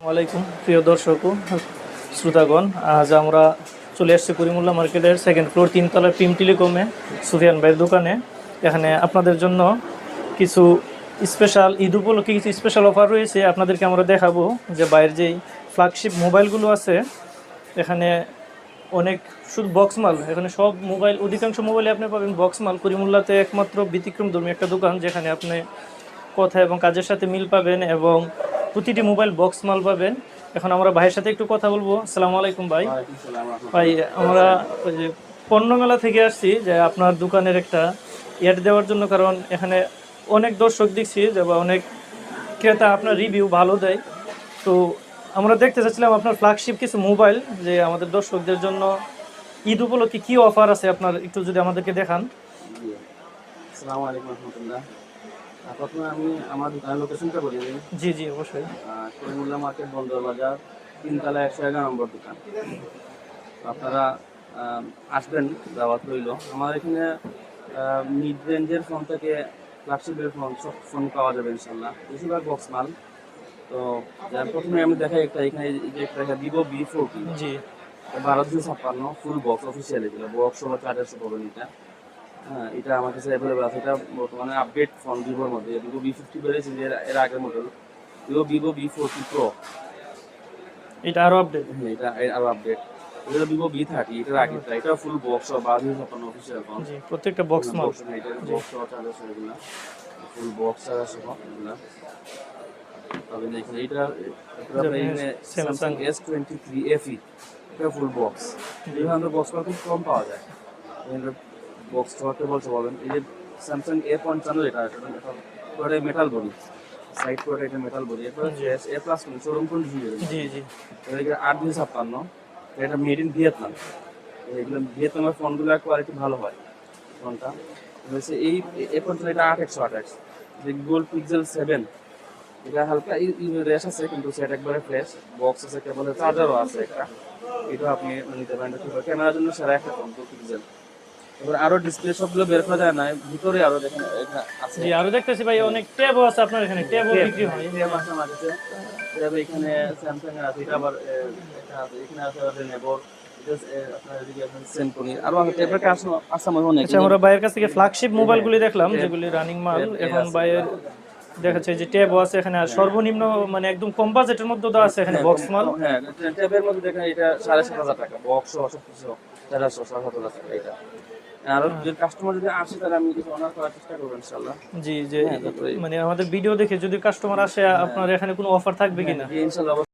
আসসালামাইকুম প্রিয় দর্শক ও শ্রোতাগণ, আজ আমরা চলে আসছি করিমুল্লাহ মার্কেটের সেকেন্ড ফ্লোর 3 তলার প্রিম টেলিকমে সুফিয়ান ভাইয়ের দোকানে। এখানে আপনাদের জন্য কিছু স্পেশাল ঈদ উপলক্ষে কিছু স্পেশাল অফার রয়েছে। আপনাদেরকে আমরা দেখাবো যে বাইরের যেই ফ্ল্যাগশিপ মোবাইলগুলো আছে এখানে অনেক শুধু বক্স মাল, এখানে সব মোবাইল, অধিকাংশ মোবাইলে আপনি পাবেন বক্স মাল। করিমুল্লাতে একমাত্র ব্যতিক্রমধর্মী একটা দোকান যেখানে আপনি কথা এবং কাজের সাথে মিল পাবেন এবং প্রতিটি মোবাইল বক্স মাল পাবেন। এখন আমরা ভাইয়ের সাথে একটু কথা বলবো। আসসালামু আলাইকুম ভাই। ভাই, আমরা ওই যে পণ্য মেলা থেকে আসছি, যে আপনার দোকানের একটা অ্যাড দেওয়ার জন্য, কারণ এখানে অনেক দর্শক দেখছি যে বা অনেক ক্রেতা আপনার রিভিউ ভালো দেয়। তো আমরা দেখতে চাচ্ছিলাম আপনার ফ্ল্যাগশিপ কিছু মোবাইল, যে আমাদের দর্শকদের জন্য ঈদ উপলক্ষে কী অফার আছে আপনার, একটু যদি আমাদেরকে দেখান। আসসালামু আলাইকুম রহমতুল্লাহ। প্রথমে আমি আমার দোকানের লোকেশনটা বলে দিই। জি জি অবশ্যই। করিমুল্লাহ মার্কেট, বন্দর বাজার, 3 তলা 111 নম্বর দোকান। আপনারা আসবেন, দাওয়াত রইল। আমার এখানে মিড রেঞ্জের ফোন থেকে ফ্ল্যাগশিপের ফোন, সব ফোন পাওয়া যাবে ইনশাল্লাহ, বেশিরভাগ বক্স মাল। তো প্রথমে আমি দেখাই একটা, এখানে এই যে একটা ভিভো V40, জি 1256 ফুল বক্স, অফিসিয়াল এগুলো বক্স হলো 400 পাবেন। হ্যাঁ, এটা আমার কাছে অ্যাভেলেবল আছে। এটা বর্তমানে আপডেট ফোন ভিভোর মধ্যে। ভিভো V50 বেরিয়েছে, এর আগের মডেল ভিভো V40 প্রো। এটা আরো আপডেট। হ্যাঁ, এটা আরো আপডেট। এটা ভিভো V30, এটার আগেরটা। এটা ফুল বক্স, 1256 অফিসিয়াল ফোন। জি, প্রত্যেকটা বক্স মাল। এটা বক্স 400 এগুলো, ফুল বক্স 400 এগুলো পাবেন এখানে। এটা স্যামসাং S23 FE, এটা ফুল বক্স। এখানে বক্স খুব কম পাওয়া যায়। বক্স ধরতে বলতে পারবেন। এই যে স্যামসাং A55, এটা মেটাল বডি, সাইড করে এটা মেটাল বডি। এটা হচ্ছে A+ শোরুম কন্ডিশন। জি জি এটা 8256, এটা মেড ইন ভিয়েতনাম। এগুলো ভিয়েতনামের ফোনগুলো কোয়ালিটি ভালো হয়। ফোনটা হচ্ছে এই A55, এটা 8128, যে গোল্ড পিক্সেল 7। এটা হালকা র্যাশ আছে, কিন্তু সেট একবারে ফ্রেশ। বক্স আছে, কেবলের চার্জারও আছে একটা। এটা আপনি নিতে পারেন। ক্যামেরার জন্য সেরা একটা ফোন, গোল্ড পিক্সেল। এবার আরো ডিসপ্লে সবগুলো বের করা যায় না, ভিতরে আরো দেখেন এটা আছে। জি, আরো দেখতেছি ভাই অনেক ট্যাবও আছে আপনার এখানে, ট্যাবও বিক্রি হয়। ট্যাব আছে আমার কাছে। ট্যাব এখানে স্যামসাং এর আছে, এটা আবার এটা আছে, এখানে আছে Lenovo, এটা আপনার এদিকে আছে Symphony। আরো আমি ট্যাবের কাছে আসাম অনেক। আচ্ছা, আমরা ভাইয়ের কাছ থেকে ফ্ল্যাগশিপ মোবাইলগুলি দেখলাম, যেগুলি রানিং মাল। এখন ভাইয়ের দেখাচ্ছে যে ট্যাবও আছে এখানে, আর সর্বনিম্ন মানে একদম কম বাজেটের মধ্যে দেওয়া আছে এখানে বক্স মাল। হ্যাঁ, ট্যাবের মধ্যে দেখেন এটা 7,500 টাকা, বক্স সব কিছু 7,500 টাকা এটা। আর যদি কাস্টমার যদি আসে, তাহলে আমি কিছু অনার করার চেষ্টা করব ইনশাআল্লাহ। জি, যে মানে আমাদের ভিডিও দেখে যদি কাস্টমার আসে, আপনার এখানে কোনো অফার থাকবে কিনা? ইনশাআল্লাহ।